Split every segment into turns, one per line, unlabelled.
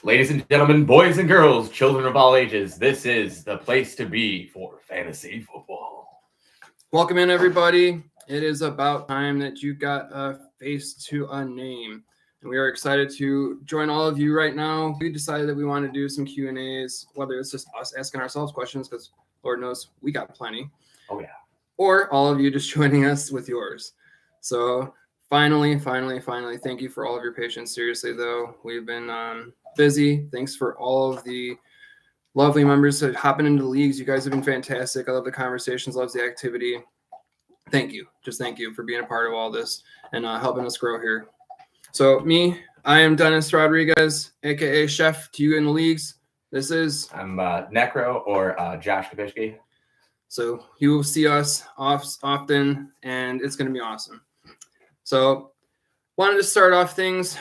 Ladies and gentlemen, boys and girls, children of all ages, this is the place to be for fantasy football.
Welcome in, everybody. It is about time that you got a face to a name. And we are excited to join all of you right now. We decided that we want to do some Q&As, whether it's just us asking ourselves questions, because Lord knows we got plenty.
Oh, yeah.
Or all of you just joining us with yours. So finally, thank you for all of your patience. Seriously, though, we've been busy. Thanks for all of the lovely members that hopping into the leagues. You guys have been fantastic. I love the conversations, loves the activity. Thank you. Just thank you for being a part of all this and helping us grow here. So I am Dennis Rodriguez, a.k.a. Chef to you in the leagues.
I'm Necro or Josh Kabishki.
So you will see us often, and it's going to be awesome. So wanted to start off things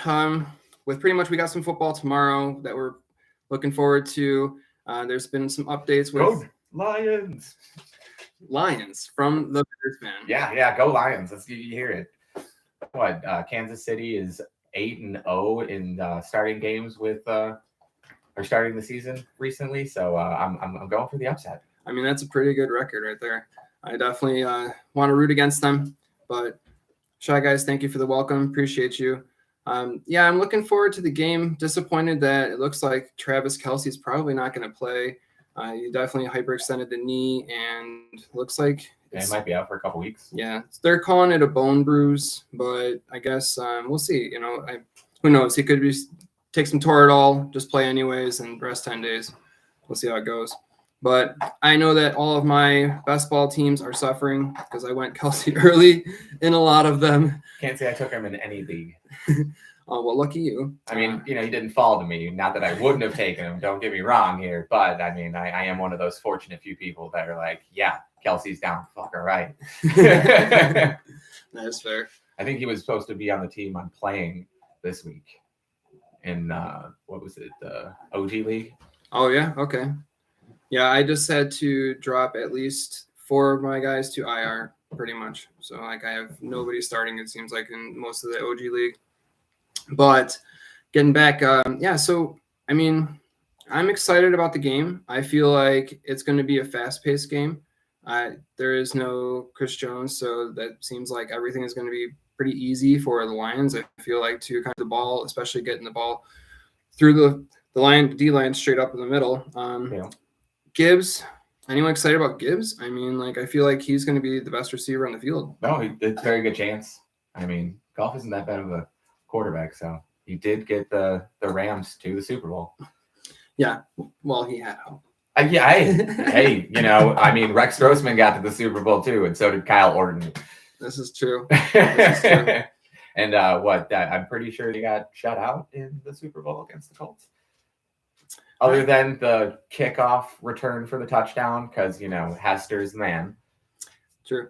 with pretty much we got some football tomorrow that we're looking forward to. There's been some updates with
Go
Lions from the Bears fan.
Yeah, go Lions. You hear it. What Kansas City is 8-0 in starting games with or starting the season recently. So I'm going for the upset.
I mean, that's a pretty good record right there. I definitely want to root against them. But Shy Guys, thank you for the welcome. Appreciate you. I'm looking forward to the game. Disappointed that it looks like Travis Kelce's probably not going to play. He definitely hyperextended the knee, and looks like
it might be out for a couple weeks.
Yeah, they're calling it a bone bruise, but I guess we'll see. You know, who knows? He could take some Toradol, just play anyways, and rest 10 days. We'll see how it goes. But I know that all of my best ball teams are suffering because I went Kelce early in a lot of them.
Can't say I took him in any league.
Oh, well, lucky you.
I mean, he didn't fall to me. Not that I wouldn't have taken him. Don't get me wrong here. But, I mean, I am one of those fortunate few people that are like, yeah, Kelce's down. Fuck, all right.
That's fair.
I think he was supposed to be on the team I'm playing this week in, what was it, the OG League?
Oh, yeah? Okay. Yeah, I just had to drop at least 4 of my guys to IR, pretty much. So, I have nobody starting, it seems like, in most of the OG League. But getting back, so, I mean, I'm excited about the game. I feel like it's going to be a fast-paced game. There is no Chris Jones, so that seems like everything is going to be pretty easy for the Lions. I feel like to kind of the ball, especially getting the ball through the D-line straight up in the middle. Gibbs, anyone excited about Gibbs? I mean, I feel like he's going to be the best receiver on the field.
No, it's a very good chance. I mean, Goff isn't that bad of a quarterback, so he did get the Rams to the Super Bowl.
Yeah, well, he had hope.
Hey, I mean, Rex Grossman got to the Super Bowl too, and so did Kyle Orton.
This is true.
And I'm pretty sure he got shut out in the Super Bowl against the Colts. Other than the kickoff return for the touchdown, because, Hester's the man.
True.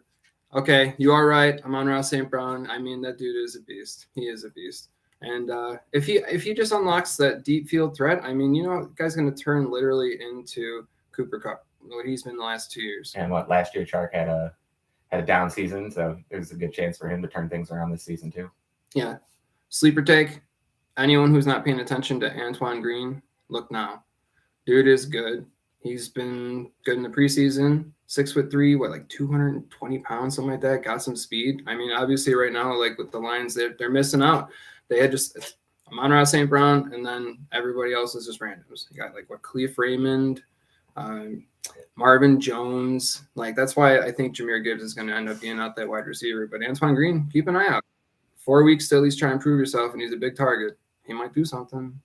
Okay, you are right. Amon-Ra St. Brown. I mean, that dude is a beast. He is a beast. And if he just unlocks that deep field threat, I mean, the guy's going to turn literally into Cooper Kupp, what he's been the last 2 years.
And last year Chark had a down season, so there's a good chance for him to turn things around this season too.
Yeah. Sleeper take. Anyone who's not paying attention to Antoine Green, look now. Dude is good. He's been good in the preseason. 6'3", 220 pounds, something like that. Got some speed. I mean, obviously right now, with the Lions, they're missing out. They had just Amon-Ra St. Brown, and then everybody else is just randoms. You got Cleve Raymond, Marvin Jones. That's why I think Jahmyr Gibbs is going to end up being out that wide receiver. But Antoine Green, keep an eye out. 4 weeks to at least try and prove yourself, and he's a big target. He might do something.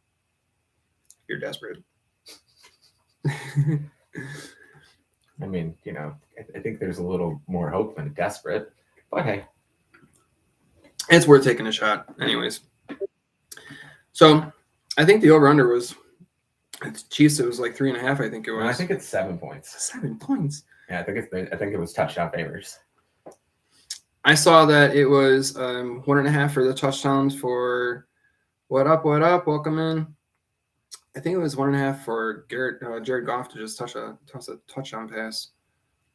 You're desperate.
I mean, I think there's a little more hope than desperate, but hey.
It's worth taking a shot anyways. So I think the over-under was Chiefs. It was 3.5, I think it was.
No, I think it's 7 points.
7 points.
Yeah, I think it was touchdown favors.
I saw that it was 1.5 for the touchdowns for what up, welcome in. I think it was 1.5 for Jared Goff to just toss a touchdown pass.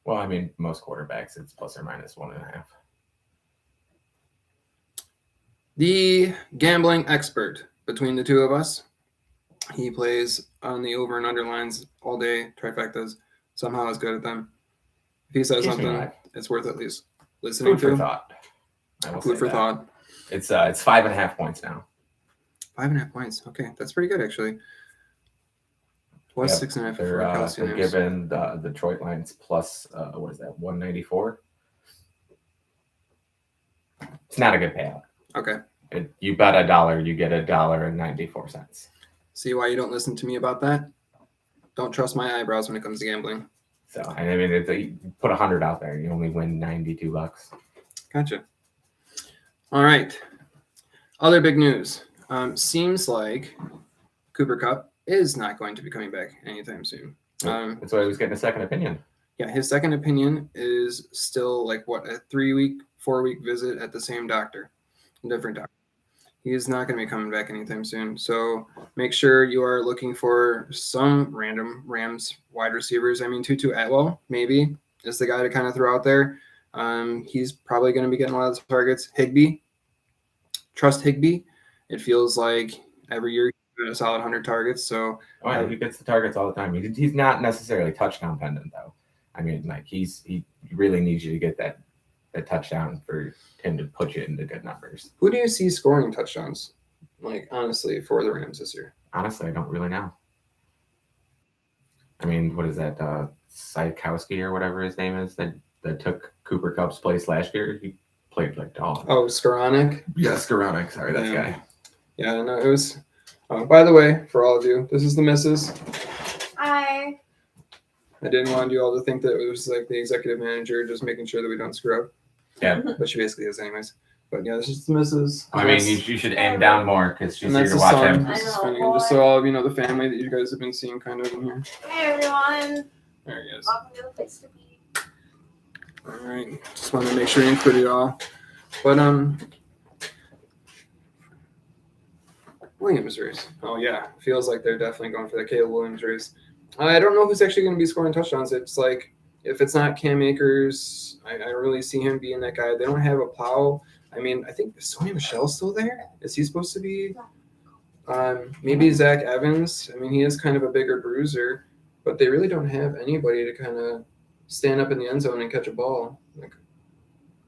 Well, I mean, most quarterbacks, it's plus or minus 1.5.
The gambling expert between the two of us, He plays on the over and under lines all day, trifectas. Somehow is good at them. If he says
Keeps me
something,
alive.
it's worth at least listening
Food for
to.
thought. I will
Food
say
for
that.
thought.
It's 5.5 points now.
5.5 points. Okay, that's pretty good actually. Was
Yep,
6.5
They're,
for Kelsey.
they're given the Detroit Lions plus what is that, 194? It's not a good payout.
Okay.
You bet $1, you get $1.94.
See why you don't listen to me about that? Don't trust my eyebrows when it comes to gambling.
So I mean, you put 100 out there, you only win $92.
Gotcha. All right. Other big news. Seems like Cooper Kupp is not going to be coming back anytime soon.
That's why he was getting a second opinion.
Yeah, his second opinion is still like a 3-week, 4-week visit at the same doctor, a different doctor. He's not going to be coming back anytime soon. So make sure you are looking for some random Rams wide receivers. I mean, Tutu Atwell maybe is the guy to kind of throw out there. He's probably going to be getting a lot of targets. Higbee, trust Higbee. It feels like every year he's got a solid 100 targets. So
he gets the targets all the time. He's not necessarily touchdown dependent though. I mean, like he really needs you to get that touchdown for him to put you into good numbers.
Who do you see scoring touchdowns? Like honestly, for the Rams this year?
Honestly, I don't really know. I mean, what is that? Sykowski or whatever his name is that took Cooper Kupp's place last year. He played like dog.
Oh, Skoranek.
Yeah, Skoranek. Sorry, that guy.
Yeah, no, it was. By the way, for all of you, this is the missus.
Hi.
I didn't want you all to think that it was like the executive manager just making sure that we don't screw up.
Yeah.
But she basically is anyways. But yeah, this is the missus.
I mean, you should aim down more because she's
And
here
that's
to
the
watch
son.
him.
This is
I know,
Finnegan, just so all of you know the family that you guys have been seeing kind of in here.
Hey everyone.
There he is.
Welcome to the place to be.
All right. Just wanted to make sure you included it all. But Williams race. Oh yeah, feels like they're definitely going for the Caleb Williams race. I don't know who's actually going to be scoring touchdowns. It's like if it's not Cam Akers, I don't really see him being that guy. They don't have a plow. I mean, I think is Sony Michel's still there. Is he supposed to be? Maybe Zach Evans. I mean, he is kind of a bigger bruiser, but they really don't have anybody to kind of stand up in the end zone and catch a ball. Like,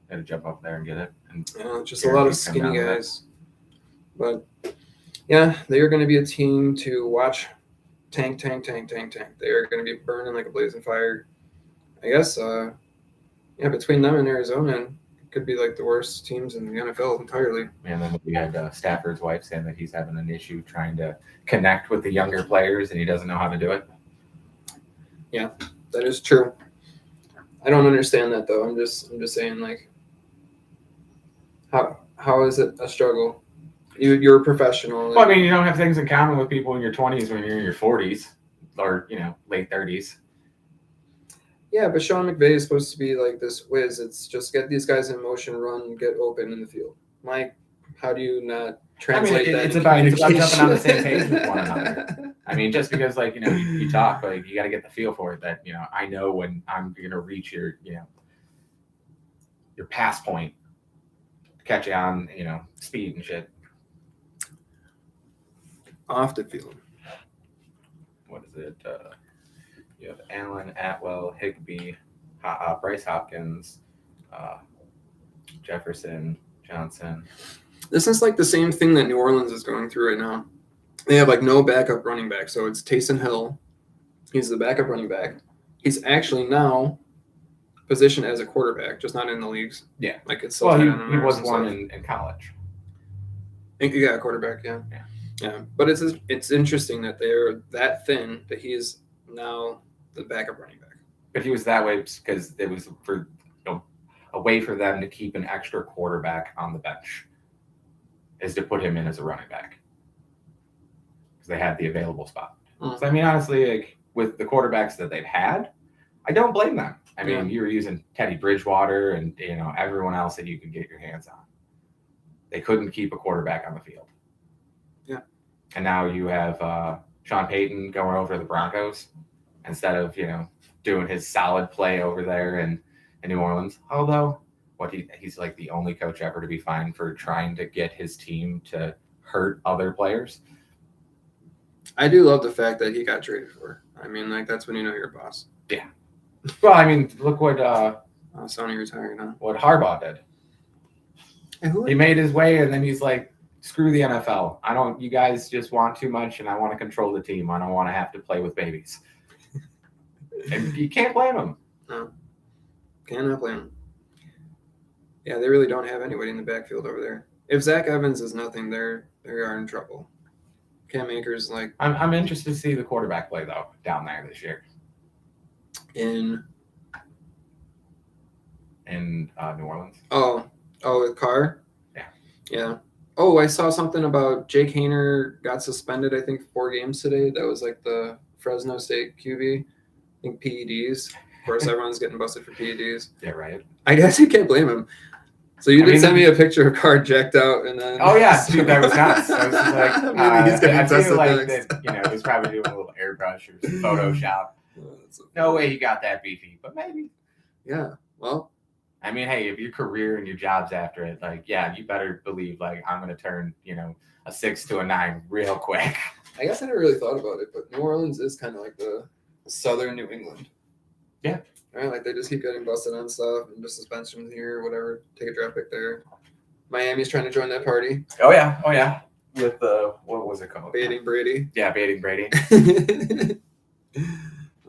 Got to jump up there and get it. And
just a lot of skinny guys. But yeah, they are going to be a team to watch. Tank. They are going to be burning like a blazing fire. I guess, between them and Arizona, it could be like the worst teams in the NFL entirely.
And then we had Stafford's wife saying that he's having an issue trying to connect with the younger players and he doesn't know how to do it.
Yeah, that is true. I don't understand that though. I'm just saying, like, how is it a struggle? You're a professional.
Well, I mean, you don't have things in common with people in your 20s when you're in your 40s or, late 30s.
Yeah, but Sean McVay is supposed to be like this whiz. It's just get these guys in motion, run, get open in the field. Mike, how do you not translate that?
It's about jumping on the same page with one another. I mean, just because, like, you talk, like, you got to get the feel for it that, I know when I'm going to reach your pass point, catch you on, speed and shit.
Off the field.
What is it? You have Allen, Atwell, Higbee, Bryce Hopkins, Jefferson, Johnson.
This is like the same thing that New Orleans is going through right now. They have like no backup running back. So it's Taysom Hill. He's the backup running back. He's actually now positioned as a quarterback, just not in the leagues.
Yeah.
Like it's
Well, he was one in college.
Yeah, a quarterback, yeah. But it's interesting that they're that thin that he's now the backup running back.
But he was that way because it was for a way for them to keep an extra quarterback on the bench is to put him in as a running back because they had the available spot. So I mean, honestly, like with the quarterbacks that they've had, I don't blame them. I mean, you were using Teddy Bridgewater and everyone else that you could get your hands on. They couldn't keep a quarterback on the field.
Yeah. And
now you have Sean Payton going over to the Broncos instead of, doing his solid play over there in New Orleans. Although he's like the only coach ever to be fined for trying to get his team to hurt other players.
I do love the fact that he got traded for. I mean, like that's when you know you're a boss.
Well, I mean, look what
Sony retiring now.
what Harbaugh did.
And who?
He made his way, and then he's like, "Screw the NFL. I don't. You guys just want too much, and I want to control the team. I don't want to have to play with babies." And you can't blame him.
No, cannot blame him. Yeah, they really don't have anybody in the backfield over there. If Zach Evans is nothing, they are in trouble. Cam Akers, like
I'm interested to see the quarterback play though down there this year
in
New Orleans.
with Carr. Yeah. Oh, I saw something about Jake Hayner got suspended. I think 4 games today. That was like the Fresno State QB. I think PEDs. Of course, everyone's getting busted for PEDs.
Yeah, right.
I guess you can't blame him. So you did send me a picture of Carr jacked out, and then
Oh yeah, dude, that was nuts. I was just like,
Maybe he's getting
I feel
tested
like
next.
that, he's probably doing a little airbrush or some Photoshop. No way he got that beefy, but maybe.
Yeah. Well,
I mean, hey, if your career and your job's after it, like, yeah, you better believe, like, I'm going to turn, a 6 to a 9 real quick.
I guess I never really thought about it, but New Orleans is kind of like the southern New England.
Yeah.
Right? Like they just keep getting busted on stuff and just suspensions here, whatever. Take a draft pick there. Miami's trying to join that party.
Oh, yeah. With what was it called?
Baiting Brady.
Yeah, baiting Brady.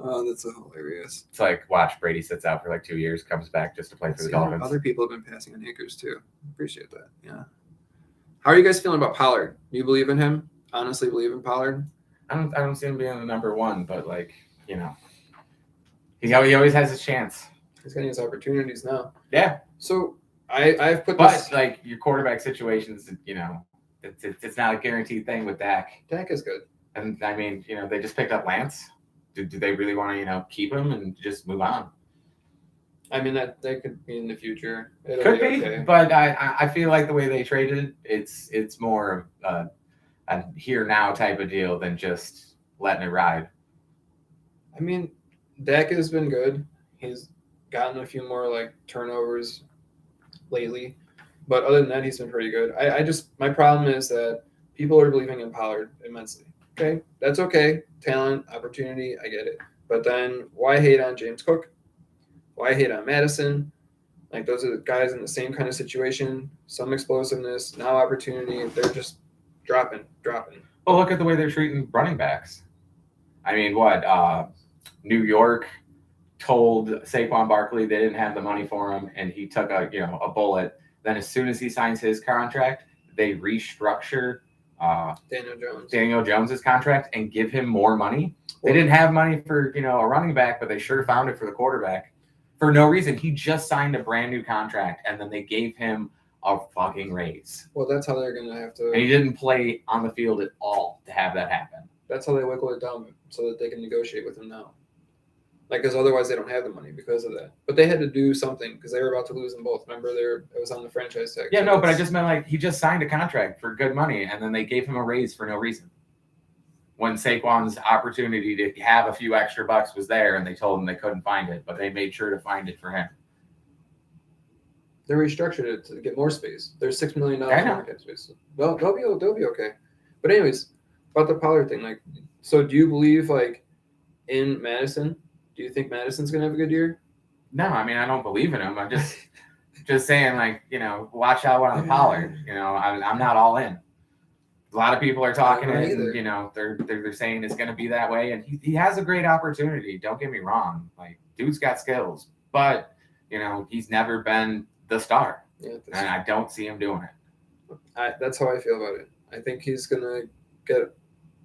Oh, that's so hilarious.
It's like, watch, Brady sits out for like 2 years, comes back just to play for the Dolphins.
Other people have been passing on Akers too. Appreciate that. Yeah. How are you guys feeling about Pollard? Do you believe in him? Honestly, believe in Pollard?
I don't see him being the number one, but like, he always has his chance.
He's getting his opportunities now.
Yeah.
So I've put
But
this.
like your quarterback situations, it's not a guaranteed thing with Dak.
Dak is good.
And I mean, they just picked up Lance. Do they really want to, keep him and just move on?
I mean that could be in the future. It'll
Could be,
okay.
but I feel like the way they traded, it's more of a here now type of deal than just letting it ride.
I mean, Dak has been good. He's gotten a few more like turnovers lately, but other than that, he's been pretty good. My problem is that people are believing in Pollard immensely. Okay, that's okay. Talent, opportunity, I get it. But then why hate on James Cook? Why hate on Madison? Like those are the guys in the same kind of situation. Some explosiveness, now opportunity. They're just dropping.
Well, look at the way they're treating running backs. I mean, New York told Saquon Barkley they didn't have the money for him, and he took a bullet. Then as soon as he signs his contract, they restructure Daniel Jones's contract and give him more money. They didn't have money for a running back, but they sure found it for the quarterback for no reason. He just signed a brand new contract, and then they gave him a fucking raise.
Well, that's how they're gonna have to.
And he didn't play on the field at all to have that happen.
That's how they wiggle it down so that they can negotiate with him now. Like, because otherwise they don't have the money because of that. But they had to do something because they were about to lose them both. Remember, it was on the franchise tag.
Yeah, no, but I just meant like he just signed a contract for good money, and then they gave him a raise for no reason. When Saquon's opportunity to have a few extra bucks was there, and they told him they couldn't find it, but they made sure to find it for him.
They restructured it to get more space. There's $6 million
I know.
market space. Well, they'll be okay. But anyways, about the Pollard thing, like, so do you believe like in Madison? Do you think Madison's gonna have a good year?
No, I mean I don't believe in him. I'm just saying like watch out on the Pollard. I'm not all in. A lot of people are talking it, and they're saying it's going to be that way, and he has a great opportunity. Don't get me wrong, like dude's got skills, but he's never been the star, and I don't see him doing it.
That's how I feel about it. I think he's gonna get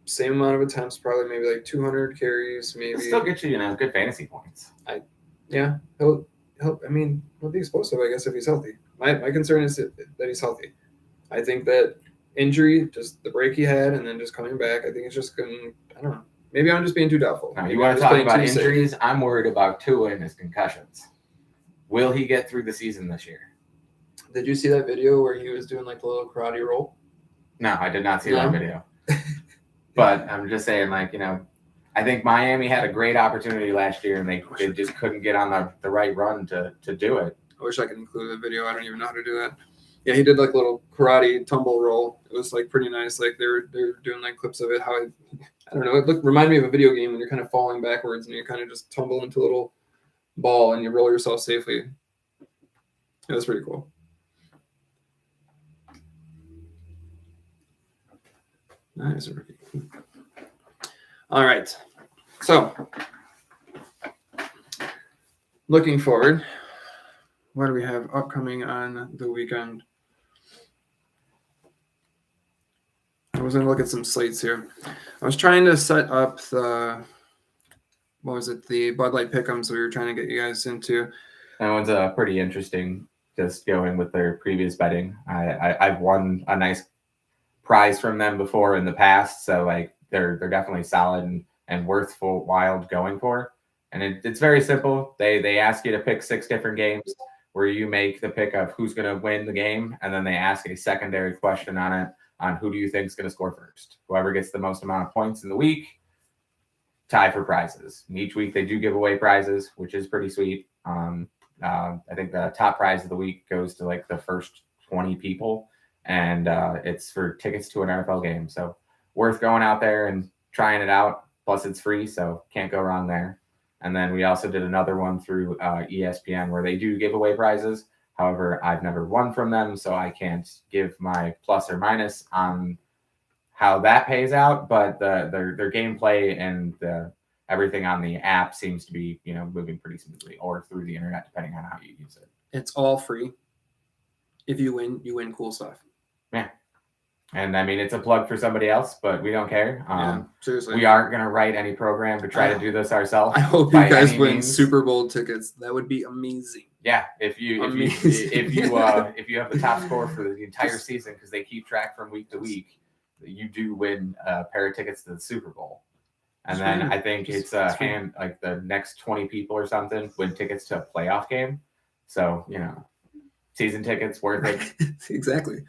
same amount of attempts, probably maybe like 200 carries, maybe.
He'll still get you good fantasy points.
Yeah, he'll be explosive, I guess, if he's healthy. My concern is that he's healthy. I think that injury, just the break he had, and then just coming back, I think it's just going. I don't know. Maybe I'm just being too doubtful.
No, you want to talk about injuries? I'm worried about Tua and his concussions. Will he get through the season this year?
Did you see that video where he was doing like the little karate roll?
No, I did not see that video. But I'm just saying, I think Miami had a great opportunity last year, and they just couldn't get on the right run to do it.
I wish I could include the video. I don't even know how to do that. Yeah, he did like a little karate tumble roll. It was like pretty nice. Like they're doing like clips of it. How I don't know. It reminded me of a video game when you're kind of falling backwards and you kind of just tumble into a little ball and you roll yourself safely. It was pretty cool. Nice. All right. So, looking forward, what do we have upcoming on the weekend? I was going to look at some slates here. I was trying to set up the Bud Light Pick'ems we were trying to get you guys into.
That one's pretty interesting, just going with their previous betting. I've won a nice prize from them before in the past, so like they're definitely solid and worthwhile going for. And it's very simple. They ask you to pick 6 different games where you make the pick of who's going to win the game, and then they ask a secondary question on it on who do you think is going to score first. Whoever gets the most amount of points in the week, tie for prizes. And each week they do give away prizes, which is pretty sweet. I think the top prize of the week goes to like the first 20 people, and it's for tickets to an NFL game. So worth going out there and trying it out. Plus it's free, so can't go wrong there. And then we also did another one through ESPN where they do give away prizes. However, I've never won from them, so I can't give my plus or minus on how that pays out. But their gameplay and everything on the app seems to be, moving pretty smoothly, or through the internet, depending on how you use it.
It's all free. If you win cool stuff.
Yeah. And I mean, it's a plug for somebody else, but we don't care.
Seriously.
We aren't going to write any program to try to do this ourselves.
I hope you guys win Super Bowl tickets. That would be amazing.
Yeah, if you have the top score for the entire season, because they keep track from week to week, you do win a pair of tickets to the Super Bowl. And then I think it's like the next 20 people or something win tickets to a playoff game. So, season tickets worth it.
Exactly.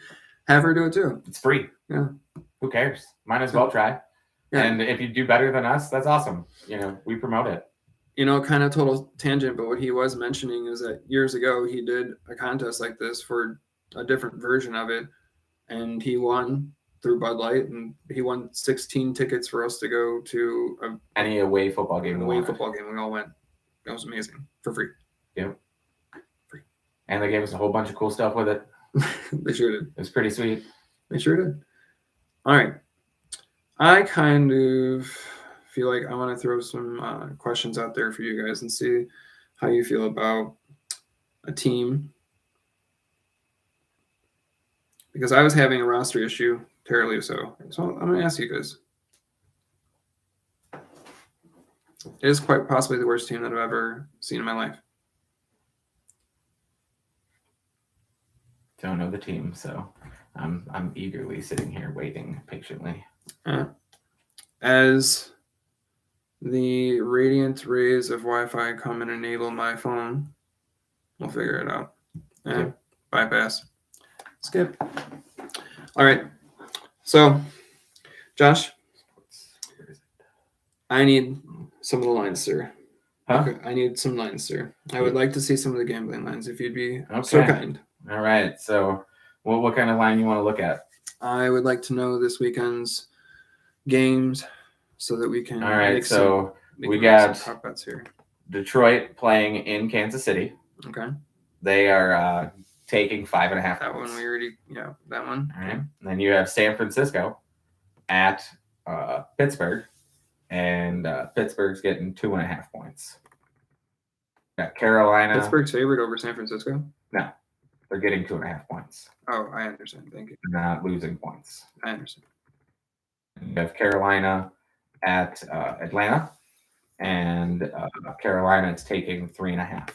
Have her do it too.
It's free.
Yeah.
Who cares? Might as well try. Yeah. And if you do better than us, that's awesome. We promote it.
Kind of total tangent, but what he was mentioning is that years ago he did a contest like this for a different version of it, and he won through Bud Light, and he won 16 tickets for us to go to
any away football game.
We all went. That was amazing for free.
Yep. Free. And they gave us a whole bunch of cool stuff with it.
They sure did.
It was pretty sweet.
They sure did. All right. I kind of feel like I want to throw some questions out there for you guys and see how you feel about a team. Because I was having a roster issue, terribly so. So I'm going to ask you guys. It is quite possibly the worst team that I've ever seen in my life.
Don't know the team, so I'm eagerly sitting here waiting patiently.
As the radiant rays of Wi-Fi come and enable my phone, we'll figure it out. Bypass. Skip. All right. So, Josh, I need some of the lines, sir.
Huh?
Okay, I need some lines, sir. I would like to see some of the gambling lines, if you'd be so kind.
All right. So, what kind of line you want to look at?
I would like to know this weekend's games so that we can.
All right. So we got top bets here. Detroit playing in Kansas City.
Okay.
They are taking 5.5.
That one we already. Yeah, that one.
All right. And then you have San Francisco at Pittsburgh, and Pittsburgh's getting 2.5 points. Got Carolina.
Pittsburgh's favored over San Francisco?
No. They're getting 2.5 points.
Oh, I understand. Thank you.
Not losing points.
I understand.
And you have Carolina at Atlanta, and Carolina is taking 3.5.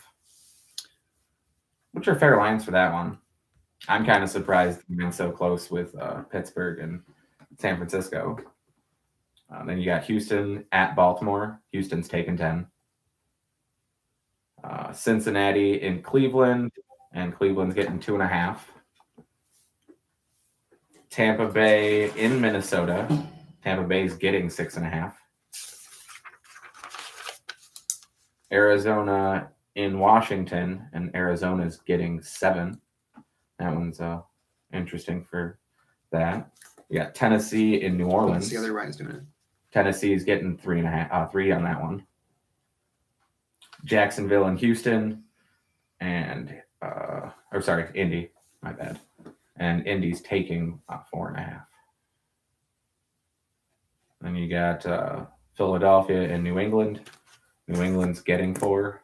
Which are fair lines for that one. I'm kind of surprised they've been so close with Pittsburgh and San Francisco. Then you got Houston at Baltimore. Houston's taking 10. Cincinnati in Cleveland, and Cleveland's getting 2.5. Tampa Bay in Minnesota. Tampa Bay's getting 6.5. Arizona in Washington, and Arizona's getting 7. That one's interesting for that. You got Tennessee in New Orleans.
What's the other rise doing it?
Tennessee's getting 3 on that one. Jacksonville and Houston, and Indy. My bad. And Indy's taking 4.5. Then you got Philadelphia and New England. New England's getting 4.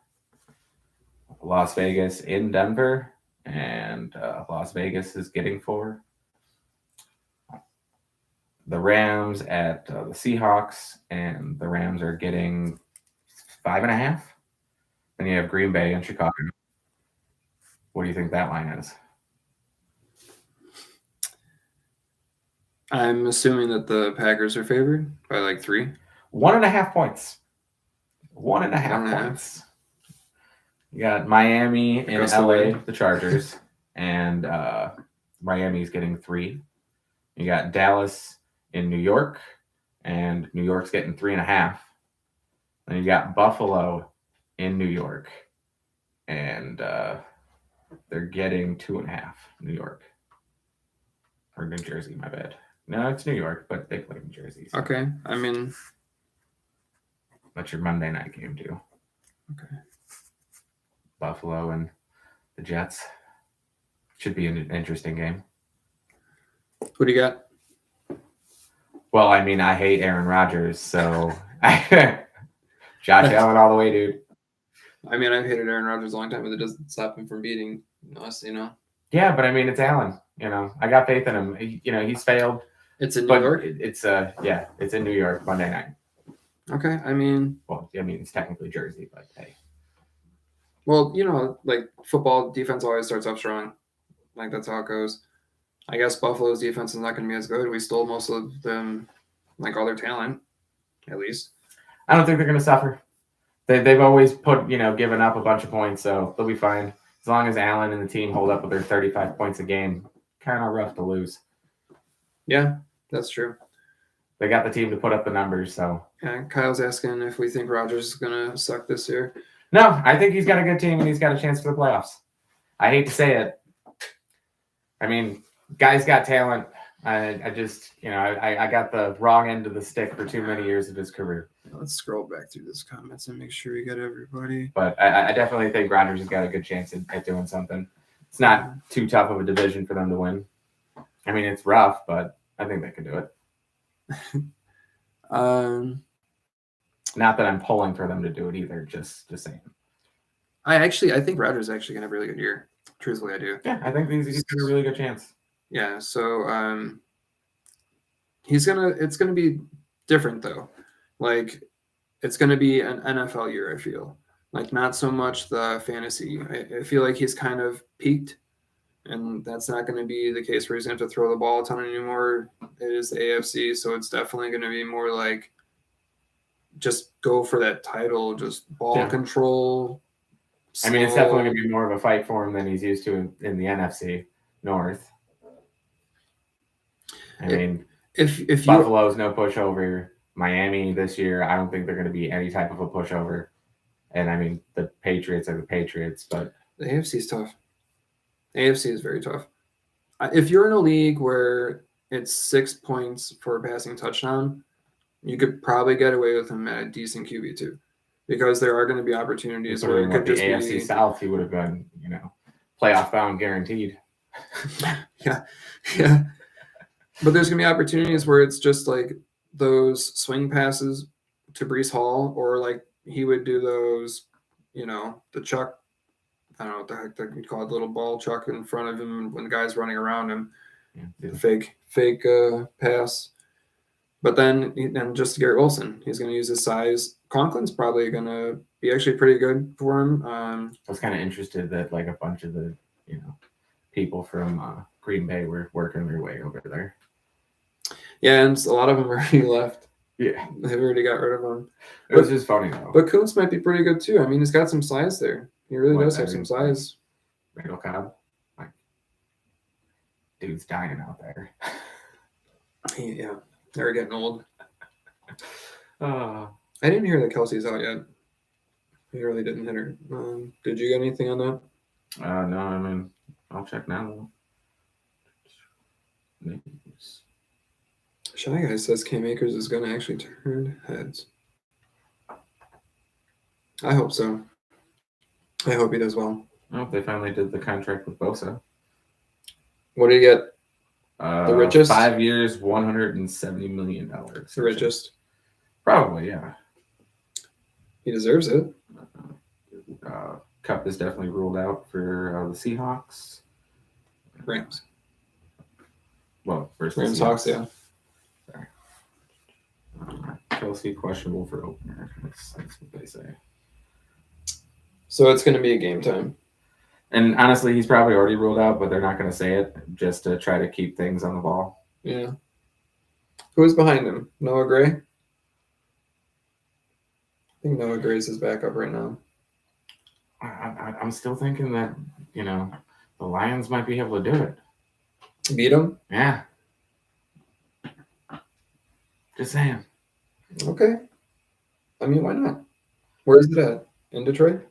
Las Vegas in Denver, and Las Vegas is getting 4. The Rams at the Seahawks, and the Rams are getting 5.5. Then you have Green Bay and Chicago. What do you think that line is?
I'm assuming that the Packers are favored by like 3.
1.5 points. 1.5
1.5.
points. You got Miami and
Goes to
LA,
win.
the Chargers, and Miami's getting 3. You got Dallas in New York, and New York's getting 3.5. Then you got Buffalo in New York, and they're getting 2.5. New York or New Jersey. My bad. No, it's New York, but they play New Jersey. So
Okay. I mean,
that's your Monday night game too.
okay.
Buffalo and the Jets should be an interesting game.
Who do you got?
Well, I mean, I hate Aaron Rodgers, so Josh Allen all the way, dude.
I mean, I've hated Aaron Rodgers a long time, but it doesn't stop him from beating us,
Yeah, but I mean, it's Allen. I got faith in him. He's failed.
It's in New
But
York?
it's in New York Monday night.
Okay. I mean,
Well, I mean, it's technically Jersey, but hey.
well, like football defense always starts off strong. Like that's how it goes. I guess Buffalo's defense is not going to be as good. We stole most of them, like all their talent, at least.
I don't think they're going to suffer. They've always given up a bunch of points, so they'll be fine. As long as Allen and the team hold up with their 35 points a game, kind of rough to lose.
Yeah, that's true.
They got the team to put up the numbers, so.
Yeah, Kyle's asking if we think Rodgers is going to suck this year.
No, I think he's got a good team and he's got a chance for the playoffs. I hate to say it. I mean, guy's got talent. I just, I got the wrong end of the stick for too many years of his career.
Let's scroll back through this comments and make sure we got everybody.
But I definitely think Rodgers has got a good chance at doing something. It's not too tough of a division for them to win. I mean, it's rough, but I think they can do it. Not that I'm pulling for them to do it either, just saying.
I think Rodgers is actually going to have a really good year. Truthfully, I do.
Yeah, I think he's got a really good chance.
Yeah, so it's gonna be different though. Like it's gonna be an NFL year, I feel. Like not so much the fantasy. I feel like he's kind of peaked, and that's not gonna be the case where he's gonna have to throw the ball a ton anymore. It is the AFC, so it's definitely gonna be more like just go for that title, just ball control.
I mean, it's definitely going to be more of a fight for him than he's used to in the NFC North. I mean,
if
Buffalo's no pushover. Miami this year, I don't think they're going to be any type of a pushover. And I mean, the Patriots are the Patriots, but
the AFC is tough. The AFC is very tough. If you're in a league where it's 6 points for a passing touchdown, you could probably get away with him at a decent QB2. Because there are going to be opportunities where it could just
the AFC South, he would have been, playoff bound guaranteed.
Yeah. But there's going to be opportunities where it's just like those swing passes to Breece Hall, or like he would do those, the chuck. I don't know what the heck they call it, little ball chuck in front of him when the guy's running around him.
Yeah.
The fake pass. But then just Garrett Wilson, he's going to use his size. Conklin's probably going to be actually pretty good for him.
I was kind of interested that like a bunch of the people from Green Bay were working their way over there.
Yeah, and a lot of them already left.
Yeah,
they've already got rid of him.
It was just funny though.
But Kuntz might be pretty good too. I mean, he's got some size there. He really does have some size.
Randall Cobb, like, dude's dying out there.
Yeah, they're getting old.
Uh,
I didn't hear that Kelsey's out yet. He really didn't hit her. Did you get anything on that?
No, I mean, I'll check now. News.
Shy Guy says Cam Akers is going to actually turn heads. I hope so. I hope he does well.
Oh, they finally did the contract with Bosa.
What did he get?
The
richest?
5 years, $170 million.
The richest.
Probably, yeah.
He deserves it.
Cup is definitely ruled out for the Seahawks.
Rams.
Well, versus
Rams,
Seahawks.
Hawks, yeah.
Kelsey questionable for opener. That's what they say.
So it's going to be a game time.
And honestly, he's probably already ruled out, but they're not going to say it just to try to keep things on the ball.
Yeah. Who's behind him? Noah Gray? I think Noah Gray's his backup right now.
I'm still thinking that, the Lions might be able to do it.
Beat him?
Yeah. Just saying.
Okay. I mean, why not? Where is it at? In Detroit?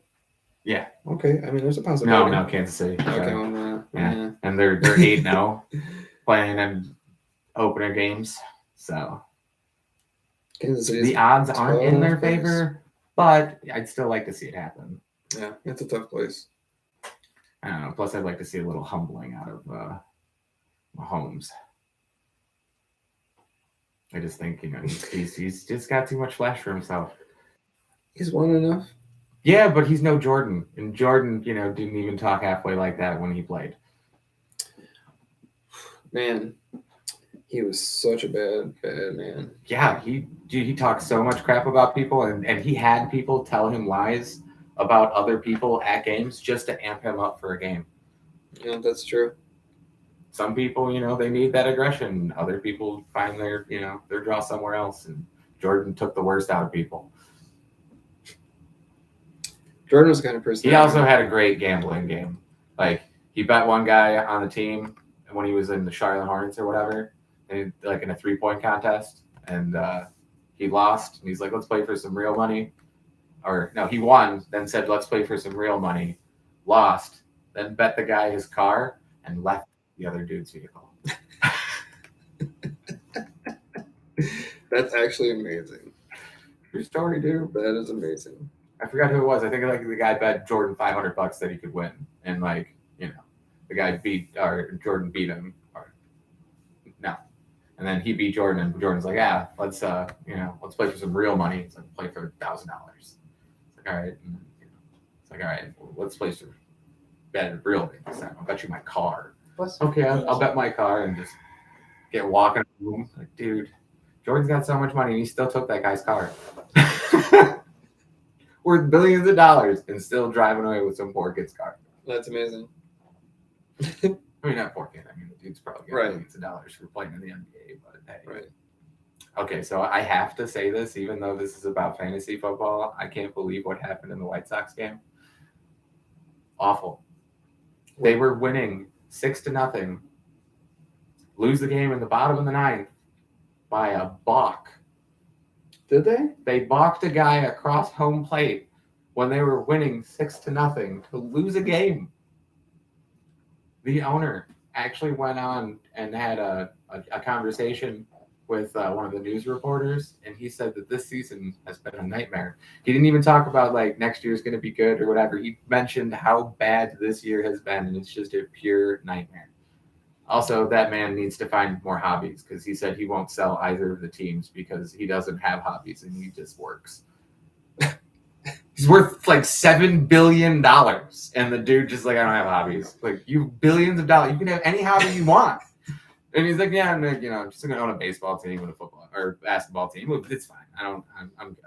Yeah.
Okay. I mean, there's a possibility.
No, Kansas City.
Okay, well,
Yeah. And they're 8-0 playing in opener games. So
Kansas City's
the odds aren't in their
12 place.
favor, but I'd still like to see it happen.
Yeah, it's a tough place.
I don't know. Plus, I'd like to see a little humbling out of Mahomes. I just think, he's just got too much flash for himself.
He's won enough.
Yeah, but he's no Jordan. And Jordan, didn't even talk halfway like that when he played.
Man, he was such a bad man.
Yeah, he talked so much crap about people, and he had people tell him lies about other people at games just to amp him up for a game.
Yeah, that's true.
Some people, they need that aggression. Other people find their draw somewhere else. And Jordan took the worst out of people.
Jordan was the kind of person.
He also had a great gambling game. Like, he bet one guy on the team when he was in the Charlotte Hornets or whatever, in a 3-point contest, and he lost. And he's like, "Let's play for some real money." Or no, he won. Then said, "Let's play for some real money." Lost. Then bet the guy his car and left the other dude's vehicle.
That's actually amazing.
True story, dude.
That is amazing.
I forgot who it was. I think the guy bet Jordan $500 that he could win, and the guy Jordan beat him. No, and then he beat Jordan, and Jordan's like, "Yeah, let's let's play for some real money." It's like, play for $1,000. It's like, all right. And, it's like, all right, let's play some bet real big. I'll bet you my car. Okay, I'll bet my car and just get walking home. Like, dude, Jordan's got so much money, and he still took that guy's car. Worth billions of dollars and still driving away with some poor kid's car.
That's amazing.
I mean, not poor kid. I mean, the dude's probably got
Right.
billions of dollars for playing in the NBA. But hey.
Right.
Okay, so I have to say this, even though this is about fantasy football. I can't believe what happened in the White Sox game. Awful. They were winning 6-0. Lose the game in the bottom of the ninth by a balk.
Did they?
They balked a guy across home plate when they were winning 6-0 to lose a game. The owner actually went on and had a conversation with one of the news reporters, and he said that this season has been a nightmare. He didn't even talk about next year is going to be good or whatever. He mentioned how bad this year has been, and it's just a pure nightmare. Also, that man needs to find more hobbies, because he said he won't sell either of the teams because he doesn't have hobbies and he just works. He's worth $7 billion, and the dude just I don't have hobbies. You billions of dollars, you can have any hobby you want. And he's like, yeah, I'm just gonna own a baseball team and a football or basketball team. It's fine. I'm good.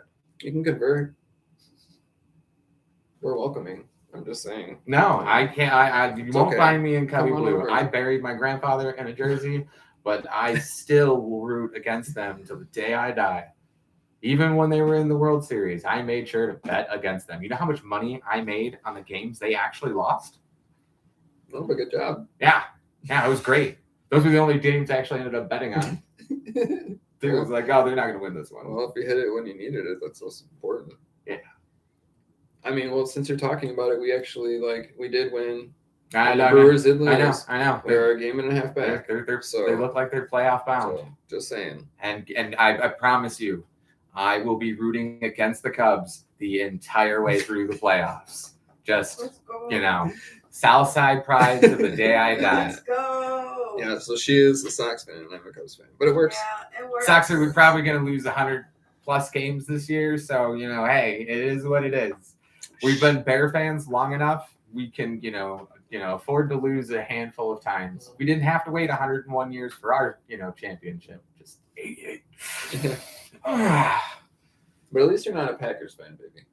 You can convert. We're welcoming. I'm just saying.
No, I can't. You won't find me in Cubby
Come on
Blue.
over.
I buried my grandfather in a jersey, but I still will root against them till the day I die. Even when they were in the World Series, I made sure to bet against them. You know how much money I made on the games they actually lost?
Oh, but good job.
Yeah, it was great. Those were the only games I actually ended up betting on. Dude was like, oh, they're not going to win this one.
Well, if you hit it when you needed it, that's what's important.
Yeah.
I mean, well, since you're talking about it, we actually we did win
I
And the
know.
Brewers did lose.
I know.
They're a game and a half back.
They look like they're playoff bound.
So, just saying.
And I promise you, I will be rooting against the Cubs the entire way through the playoffs. Just,
Let's go.
you know, South Side pride to the day I die.
Let's go.
Yeah, so she is a Sox fan and I'm a Cubs fan. But it works.
Yeah, it works.
Sox are probably going to lose 100+ games this year. So, you know, hey, it is what it is. We've been Bear fans long enough. We can, you know, afford to lose a handful of times. We didn't have to wait 101 years for our, championship. Just 88.
But at least you're not a Packers fan, baby.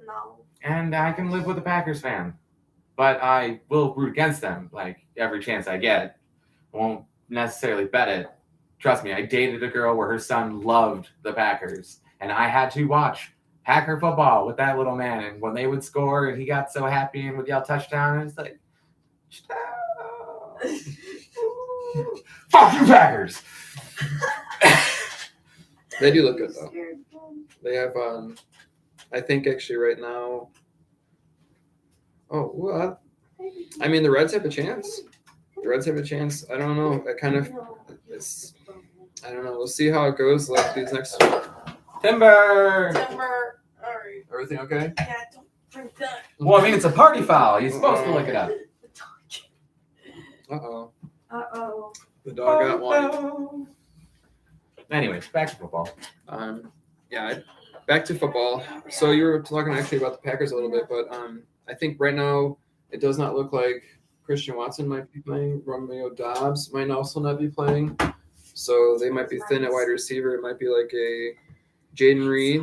No.
And I can live with a Packers fan, but I will root against them like every chance I get. I won't necessarily bet it. Trust me, I dated a girl where her son loved the Packers, and I had to watch Packer football with that little man. And when they would score, and he got so happy and would yell touchdown, and it's like, fuck you, Packers.
They do look good though. They have I think actually right now. Oh well, I mean the Reds have a chance. The Reds have a chance. I don't know. I don't know. We'll see how it goes. Like these next.
Timber.
All right.
Everything okay?
Yeah, don't drink that.
Well, I mean, it's a party foul. You're supposed to look it up.
Uh-oh.
Uh-oh.
The dog got one.
Anyways, back to football.
Yeah, back to football. So you were talking actually about the Packers a little bit, but I think right now it does not look like Christian Watson might be playing. Romeo Dobbs might also not be playing. So they might be thin at wide receiver. It might be like a Jaden Reed.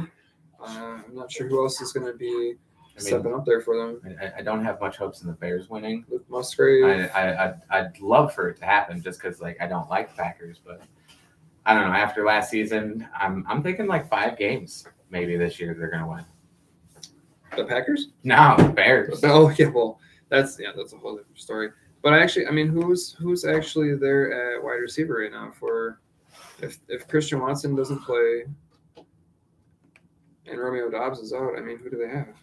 I'm not sure who else is going to be stepping up there for them.
I don't have much hopes in the Bears winning.
Luke Musgrave.
I'd love for it to happen just because I don't like the Packers, but I don't know. After last season, I'm thinking like 5 games maybe this year they're gonna win.
The Packers?
No, the Bears.
Oh yeah, well that's a whole different story. But who's actually there at wide receiver right now for if Christian Watson doesn't play and Romeo Dobbs is out? Who do they have?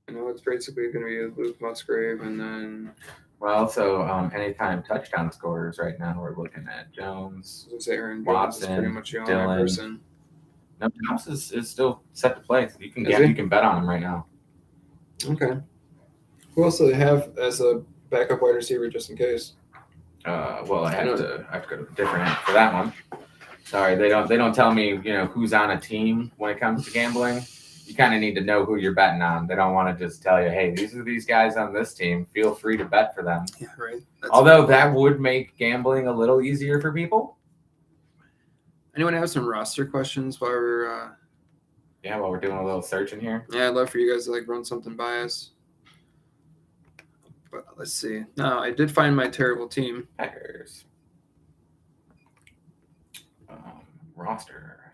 I know it's basically going to be Luke Musgrave and then.
Well, so anytime touchdown scorers right now, we're looking at Jones.
Aaron
Watson,
Jones is pretty much the only
Dillon.
person.
No, Dobbs is still set to play. You can bet on him right now.
Okay. Who else do they have as a backup wide receiver just in case?
Well, I have to go to a different app for that one. Sorry, they don't tell me who's on a team when it comes to gambling. You kind of need to know who you're betting on. They don't want to just tell you, hey, these are these guys on this team. Feel free to bet for them.
Yeah, right.
Although that would make gambling a little easier for people.
Anyone have some roster questions while we're?
While we're doing a little searching here.
Yeah, I'd love for you guys to run something by us. But let's see. No, I did find my terrible team.
Packers. Roster.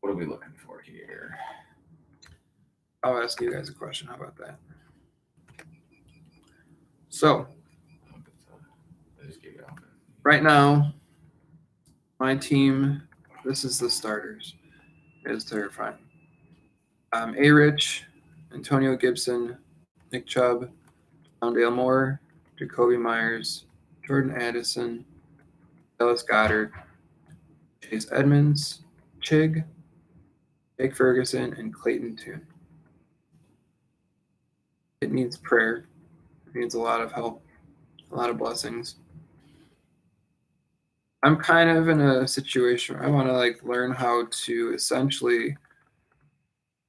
What are we looking for here?
I'll ask you guys a question. How about that? So, right now, my team, this is the starters. It's terrifying. A-Rich, Antonio Gibson, Nick Chubb, Dale Moore, Jacoby Myers, Jordan Addison, Dallas Goedert, Chase Edmonds, Chig, Jake Ferguson, and Clayton Tune. It needs prayer. It needs a lot of help, a lot of blessings. I'm kind of in a situation where I want to learn how to essentially.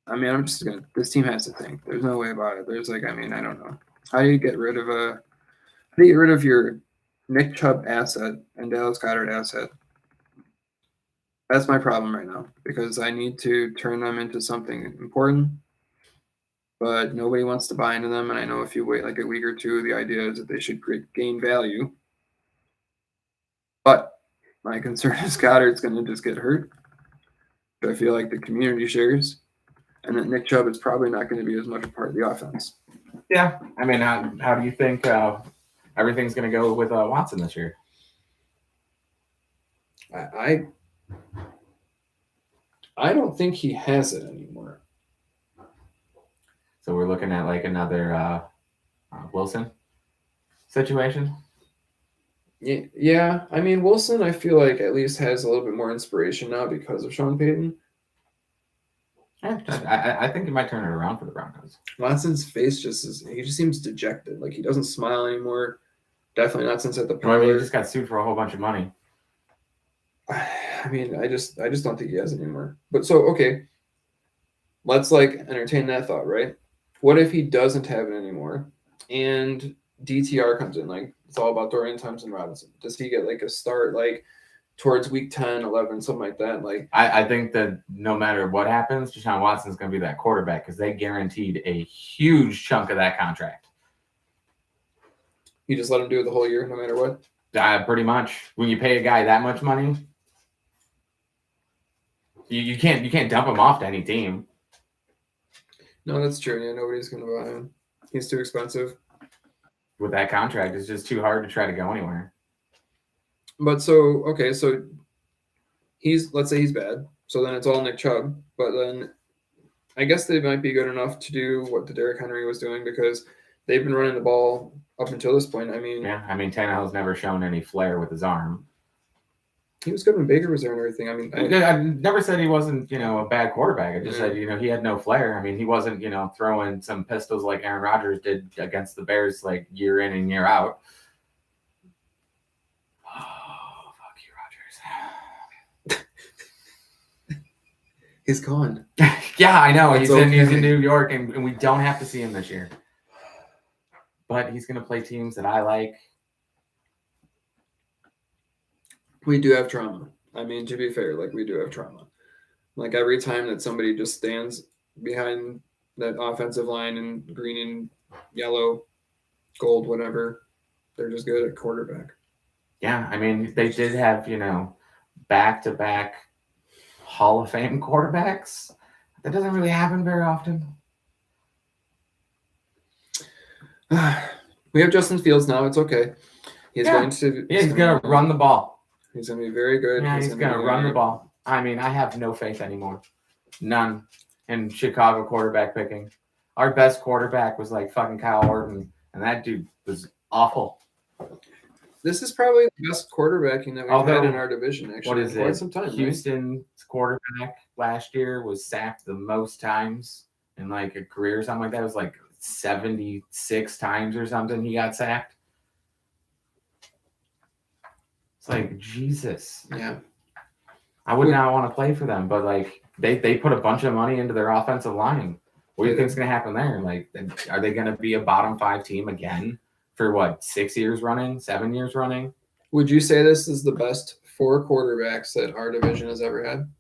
I'm just gonna. This team has to think. There's no way about it. There's I don't know. How do you get rid of your Nick Chubb asset and Dallas Goedert asset? That's my problem right now because I need to turn them into something important, but nobody wants to buy into them. And I know if you wait a week or two, the idea is that they should gain value. But my concern is Goddard's going to just get hurt. I feel like the community shares, and that Nick Chubb is probably not going to be as much a part of the offense.
Yeah, how do you think everything's going to go with Watson this year?
I don't think he has it anymore.
So we're looking at another Wilson situation.
Yeah. I mean, Wilson, I feel like at least has a little bit more inspiration now because of Sean Payton.
I think he might turn it around for the Broncos.
Watson's face he just seems dejected. Like he doesn't smile anymore. Definitely not since at the
Well, I mean, he
parlor.
just got sued for a whole bunch of money.
I mean, I just don't think he has anymore. But so okay, let's like entertain that thought, right? What if he doesn't have it anymore, and DTR comes in? Like it's all about Dorian Thompson-Robinson. Does he get like a start like towards week 10, 11, something like that? Like
I think that no matter what happens, Deshaun Watson's going to be that quarterback because they guaranteed a huge chunk of that contract.
you just let him do it the whole year, no matter what.
Pretty much. When you pay a guy that much money, you can't dump him off to any team.
No, that's true. Yeah, nobody's gonna buy him. He's too expensive.
With that contract, it's just too hard to try to go anywhere.
But so okay, so let's say he's bad. So then it's all Nick Chubb. But then I guess they might be good enough to do what the Derrick Henry was doing because they've been running the ball up until this point. I mean,
Tannehill's never shown any flair with his arm.
he was good when Baker was there and everything. I mean,
I never said he wasn't, a bad quarterback. I just said, he had no flair. I mean, he wasn't, throwing some pistols like Aaron Rodgers did against the Bears like year in and year out. Oh, fuck you, Rodgers.
he's gone.
Yeah, I know. He's
okay.
in New York, and we don't have to see him this year. But he's going to play teams that I like.
We do have trauma. I mean, to be fair, like we do have trauma. Like every time that somebody just stands behind that offensive line in green and yellow, gold, whatever, they're just good at quarterback.
Yeah, I mean, they did have, back-to-back Hall of Fame quarterbacks. That doesn't really happen very often.
We have Justin Fields now. It's okay. He's going
to run the ball.
He's going to be very good.
Yeah, he's going to run the ball. I mean, I have no faith anymore. None in Chicago quarterback picking. Our best quarterback was like fucking Kyle Orton, and that dude was awful.
This is probably the best quarterbacking that we've had in our division, actually.
What is it?
Quite some time,
Houston's quarterback last year was sacked the most times in like a career or something like that. It was like 76 times or something he got sacked. It's like, Jesus.
Yeah.
I would not want to play for them, but like they put a bunch of money into their offensive line. What do you think's going to happen there? Like, are they going to be a bottom 5 team again for what, 6 years running, 7 years running?
Would you say this is the best 4 quarterbacks that our division has ever had?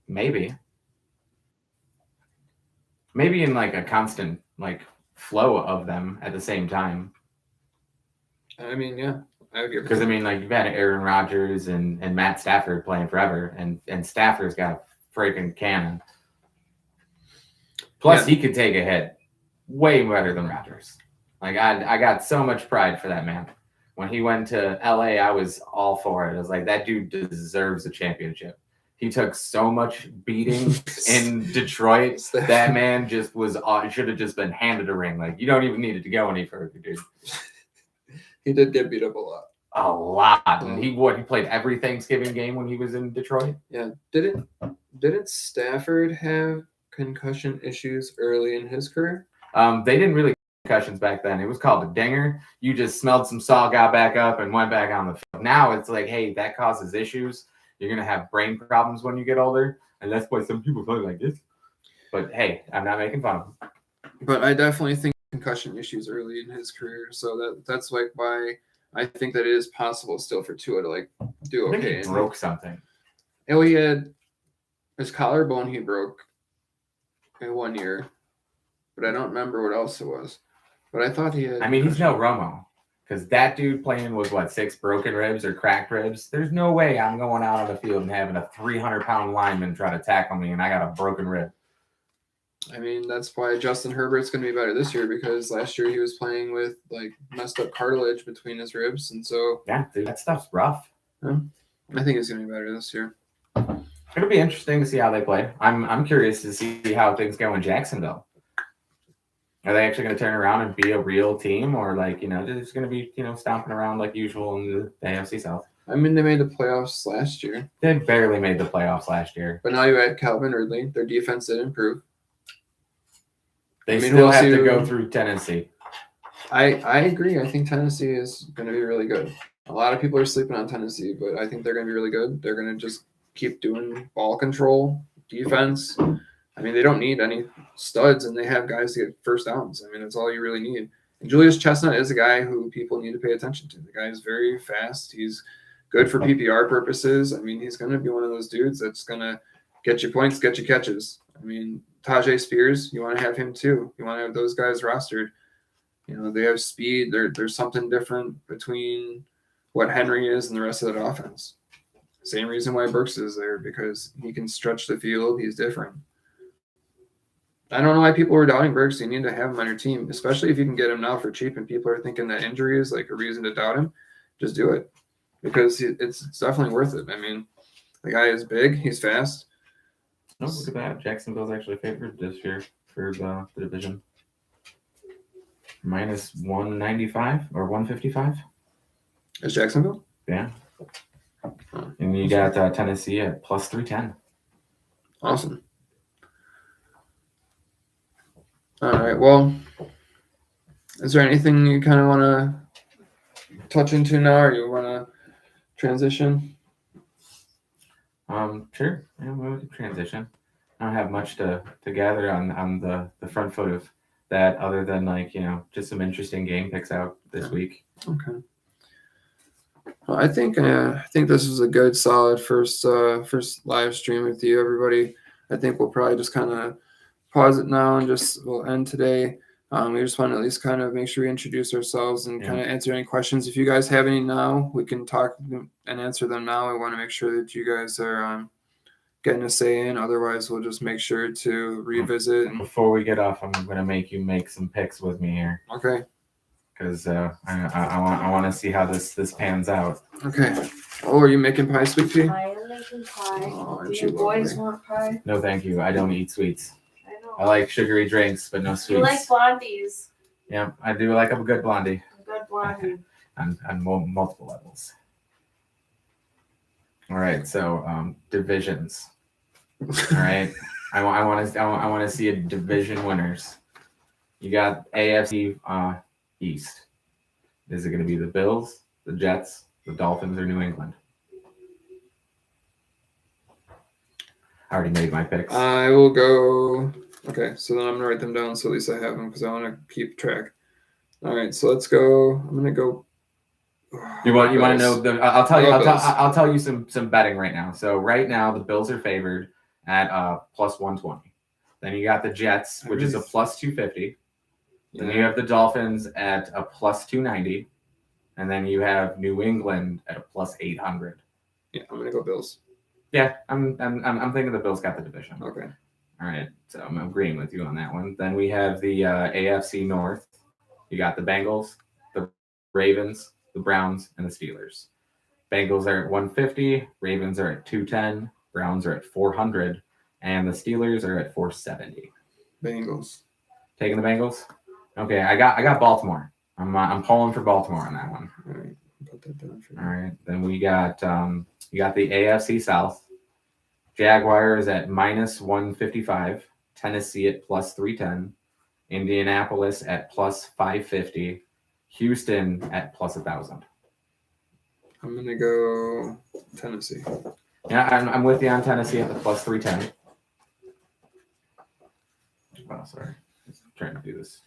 Maybe in like a constant like flow of them at the same time.
I mean, yeah.
Because I mean, like you've had Aaron Rodgers and Matt Stafford playing forever, and Stafford's got a freaking cannon. Plus, he could take a hit way better than Rodgers. Like I got so much pride for that man. When he went to LA, I was all for it. I was like, that dude deserves a championship. He took so much beating in Detroit. That man just should have just been handed a ring. Like, you don't even need it to go any further, dude.
He did get beat up a lot.
A lot. And he played every Thanksgiving game when he was in Detroit.
Yeah. Didn't Stafford have concussion issues early in his career?
They didn't really concussions back then. It was called a dinger. You just smelled some salt, got back up, and went back on the field. Now it's like, hey, that causes issues. You're going to have brain problems when you get older. And that's why some people play like this. But, hey, I'm not making fun of him.
But I definitely think concussion issues early in his career. So that's like why I think that it is possible still for Tua to like do okay.
I think he broke something.
Oh, he had his collarbone he broke in 1 year. But I don't remember what else it was. But I thought he had.
I mean, he's no Romo. Because that dude playing with, 6 broken ribs or cracked ribs? There's no way I'm going out on the field and having a 300-pound lineman try to tackle me and I got a broken rib.
I mean, that's why Justin Herbert's going to be better this year because last year he was playing with, messed up cartilage between his ribs. And so.
Yeah, dude, that stuff's rough.
I think he's going to be better this year.
It'll be interesting to see how they play. I'm curious to see how things go in Jacksonville. Are they actually going to turn around and be a real team, or like they're just going to be stomping around like usual in the AFC South?
I mean, they made the playoffs last year,
They barely made the playoffs last year.
but now you add Calvin Ridley. Their defense did improve.
They
I mean,
still
we'll
have
see
to go
who-
through Tennessee.
I agree. I think Tennessee is going to be really good. A lot of people are sleeping on Tennessee, but I think they're going to be really good. They're going to just keep doing ball control, defense. I mean, they don't need any studs, and they have guys to get first downs. I mean, that's all you really need. And Julius Chestnut is a guy who people need to pay attention to. The guy is very fast. He's good for PPR purposes. I mean, he's going to be one of those dudes that's going to get you points, get you catches. I mean, Tajay Spears, you want to have him too. You want to have those guys rostered. They have speed. There's something different between what Henry is and the rest of that offense. Same reason why Burks is there, because he can stretch the field. He's different. I don't know why people were doubting Burks. You need to have him on your team, especially if you can get him now for cheap and people are thinking that injury is like a reason to doubt him. Just do it, because it's definitely worth it. I mean, the guy is big. He's fast.
Oh, look at that. Jacksonville's actually favored this year for the division. Minus 195 or 155.
Is Jacksonville?
Yeah. And you got Tennessee at plus 310.
Awesome. All right. Well, is there anything you kind of want to touch into now, or you want to transition?
Sure. Yeah, we'll transition. I don't have much to gather on the front foot of that, other than just some interesting game picks out this week.
Okay. Well, I think this is a good, solid first live stream with you, everybody. I think we'll probably just kind of pause it now and we'll end today. We just want to at least kind of make sure we introduce ourselves and kind of answer any questions. If you guys have any now, we can talk and answer them now. We want to make sure that you guys are getting a say in. Otherwise, we'll just make sure to revisit. And
before we get off, I'm going to make you make some picks with me here.
Okay.
Because I want to see how this pans out.
Okay. Oh, are you making pie, sweet pea?
I am making pie.
Oh,
Do you boys want pie?
No, thank you. I don't eat sweets.
I know.
I like sugary drinks, but no sweets.
You like blondies.
Yeah, I do like a good blondie.
A good blondie.
on multiple levels. All right, so divisions. All right, I want to see a division winners. You got AFC East. Is it going to be the Bills, the Jets, the Dolphins, or New England? I already made my picks.
I will go. Okay, so then I'm gonna write them down so at least I have them because I want to keep track. All right, so let's go. I'm gonna go.
You want to know the? I'll tell you some betting right now. So right now the Bills are favored at plus 120. Then you got the Jets, which is a plus 250. Then you have the Dolphins at a plus 290, and then you have New England at a plus 800.
Yeah, I'm gonna go Bills.
Yeah, I'm thinking the Bills got the division.
Okay.
All right, so I'm agreeing with you on that one. Then we have the AFC North. You got the Bengals, the Ravens, the Browns, and the Steelers. Bengals are at 150, Ravens are at 210, Browns are at 400, and the Steelers are at 470.
Bengals.
Taking the Bengals? Okay, I got Baltimore. I'm pulling for Baltimore on that one.
All right, put that down for you.
All right, then we got you got the AFC South. Jaguars at minus 155, Tennessee at plus 310, Indianapolis at plus 550, Houston at plus 1,000.
I'm gonna go Tennessee.
Yeah, I'm with you on Tennessee at the plus 310. Oh, sorry, just trying to do this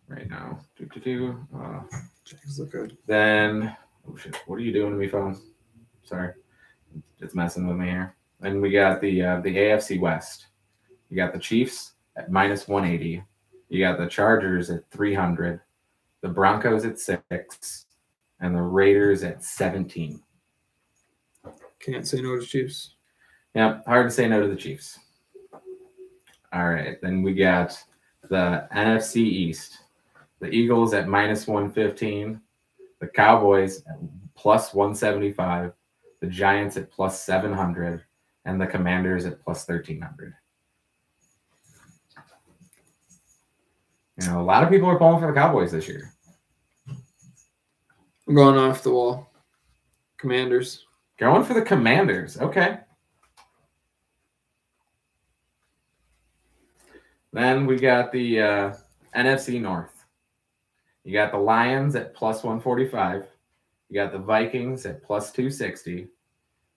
right now.
Jags look good.
Then, oh shit, what are you doing to me, phone? Sorry, it's messing with me here. Then we got the AFC West. You got the Chiefs at minus 180. You got the Chargers at 300. The Broncos at 6. And the Raiders at 17.
Can't say no to Chiefs.
Yeah, hard to say no to the Chiefs. All right, then we got the NFC East. The Eagles at minus 115. The Cowboys at plus 175. The Giants at plus 700. And the Commanders at plus 1,300. You know, a lot of people are pulling for the Cowboys this year.
I'm going off the wall. Commanders.
Going for the Commanders. Okay. Then we got the NFC North. You got the Lions at plus 145. You got the Vikings at plus 260.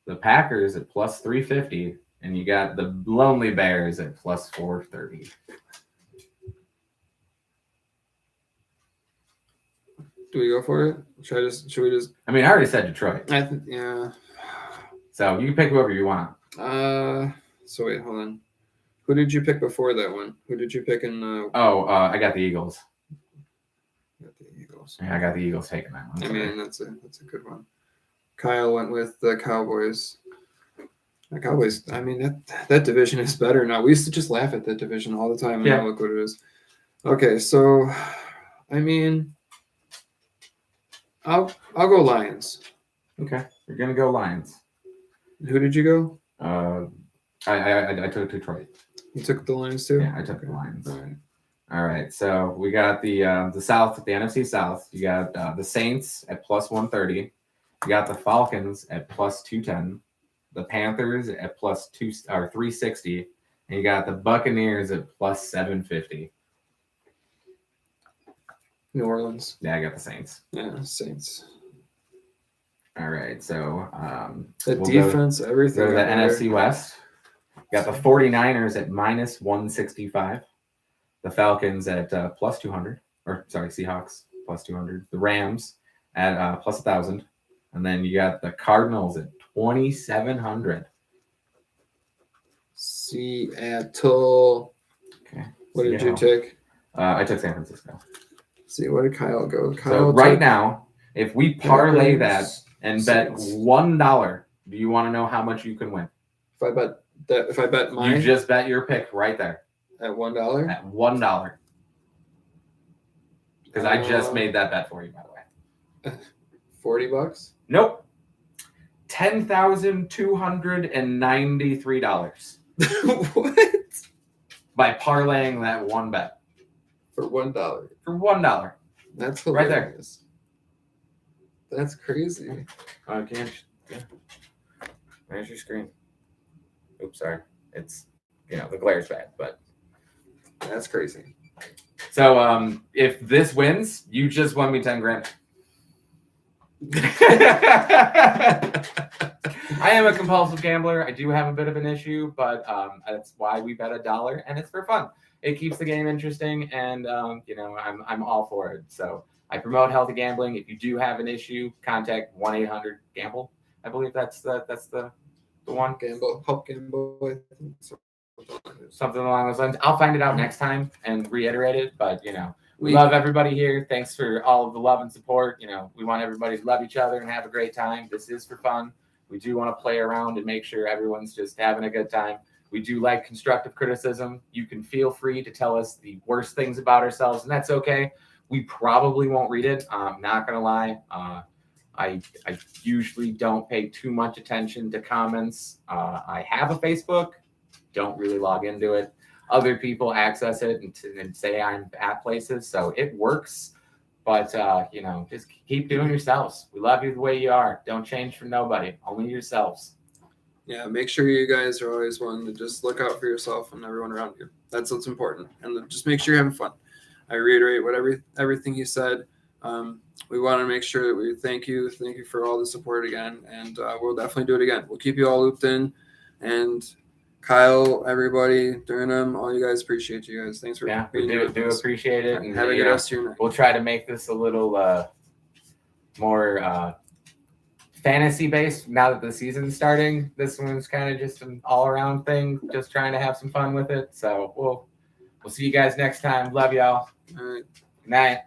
The Packers at plus 350. And you got the Lonely Bears at plus 430.
Do we go for it? Should we just?
I mean, I already said Detroit.
Yeah.
So you can pick whoever you want.
So wait, hold on. Who did you pick before that one? Who did you pick in the?
I got the Eagles.
Got the Eagles.
Yeah, I got the Eagles taking that one.
I mean, that's a good one. Kyle went with the Cowboys. The Cowboys. I mean, that division is better now. We used to just laugh at that division all the time, and
Yeah.
now look what it is. Okay, so I mean, I'll go Lions.
Okay, you're gonna go Lions.
Who did you go?
I took Detroit.
You took the Lions too.
Yeah, I took the Lions.
All right.
All right, so we got the South, the NFC South. You got the Saints at plus 130. You got the Falcons at plus 210. The Panthers at plus 360, and you got the Buccaneers at plus 750.
New Orleans.
Yeah, I got the Saints.
Yeah, Saints.
All right, so
The
we'll
defense,
go
everything.
to the
out there.
NFC West. You got the 49ers at minus 165. The Falcons at plus 200. Seahawks plus 200. The Rams at plus 1,000. And then you got the Cardinals at 2,700.
Seattle.
Okay.
What did
Seattle.
you take?
I took San Francisco.
See, where did Kyle go?
So
Kyle
right
took
now, if we parlay that
Packers,
and bet
Saints.
$1, do you want to know how much you can win?
If I bet mine
You just bet your pick right there
at $1,
at $1. Because I just made that bet for you, by the way.
$40.
Nope. $10,293
What?
by parlaying that one bet
For $1.
for $1.
That's
Right
hilarious. That's crazy.
Can't. Yeah. Where's your screen? Oops, sorry. It's the glare's bad, but
That's crazy.
so if this wins, you just won me 10 grand. I am a compulsive gambler. I do have a bit of an issue, but that's why we bet $1, and it's for fun. It keeps the game interesting, and I'm all for it. So I promote healthy gambling. If you do have an issue, contact 1-800-GAMBLE. I believe that's the one.
Help gamble. I think so.
Something along those lines. I'll find it out next time and reiterate it, but we love everybody here. Thanks for all of the love and support. We want everybody to love each other and have a great time. This is for fun. We do want to play around and make sure everyone's just having a good time. We do like constructive criticism. You can feel free to tell us the worst things about ourselves, and that's okay. We probably won't read it. I'm not going to lie. I usually don't pay too much attention to comments. I have a Facebook. Don't really log into it. Other people access it and say I'm at places, so it works. But just keep doing yourselves. We love you the way you are. Don't change for nobody. Only yourselves.
Yeah, make sure you guys are always one to just look out for yourself and everyone around you. That's what's important. And just make sure you're having fun. I reiterate everything you said. We want to make sure that we thank you for all the support again, and we'll definitely do it again. We'll keep you all looped in, and Kyle, everybody, Durham, all you guys, appreciate you guys. Thanks for
being here. Do appreciate it,
and have a good rest of your night.
We'll try to make this a little more fantasy based now that the season's starting. This one's kind of just an all around thing, just trying to have some fun with it. So we'll see you guys next time. Love y'all.
All right.
Good night.